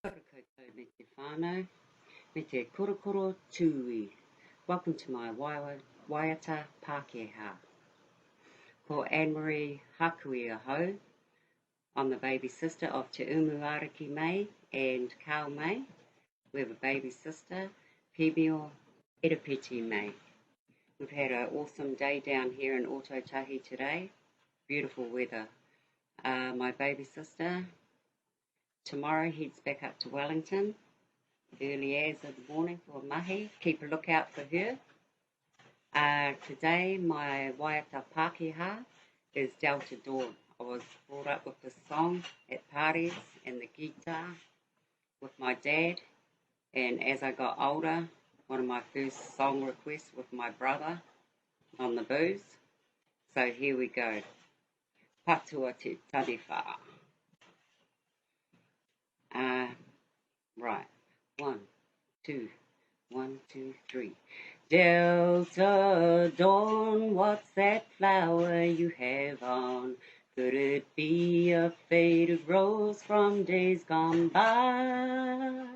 Korokoro me te whānau, me te Korokoro Tui. Welcome to my Waiata Pākehā. Ko Ani-Hākui ahau. I'm the baby sister of Te Umuariki Mai and Kiimai. We have a baby sister, Aoitepö Mai. We've had an awesome day down here in Aoitepö today. Beautiful weather. My baby sister tomorrow heads back up to Wellington, early as in the morning for mahi. Keep a lookout for her. Today my Waiata Pākehā is Delta Dawn. I was brought up with this song at parties and the guitar with my dad, and as I got older, one of my first song requests with my brother on the booze. So here we go. Patua te tariwha. Right. 1, 2, 1, 2, 3. Delta Dawn, what's that flower you have on? Could it be a faded rose from days gone by?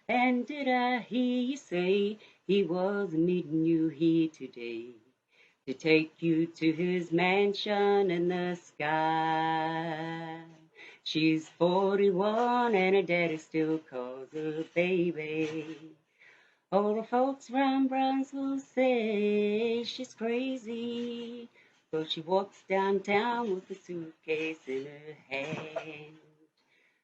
And did I hear you say he was meeting you here today to take you to his mansion in the sky? She's 41 and her daddy still calls her baby. All the folks round Brownsville say she's crazy, but she walks downtown with a suitcase in her hand,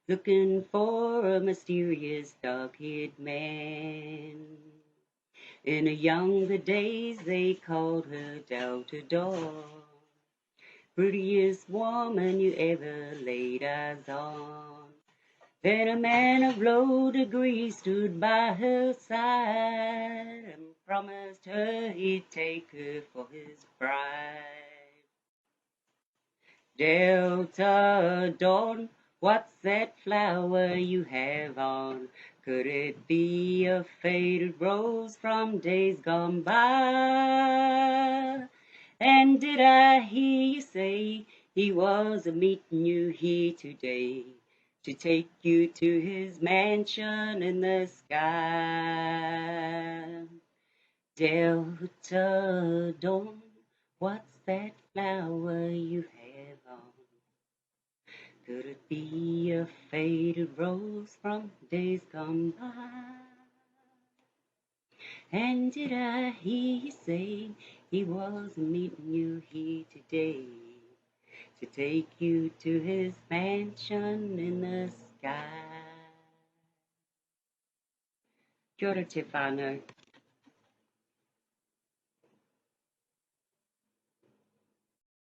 looking for a mysterious dark-haired man. In her younger days they called her Delta Dawn, prettiest woman you ever laid eyes on. Then a man of low degree stood by her side and promised her he'd take her for his bride. Delta Dawn, what's that flower you have on? Could it be a faded rose from days gone by? And did I hear you say he was meeting you here today to take you to his mansion in the sky? Delta Dawn, what's that flower you have on? Could it be a faded rose from days gone by? And did I hear you say he was meeting you here today to take you to his mansion in the sky? Kia ora te whānau.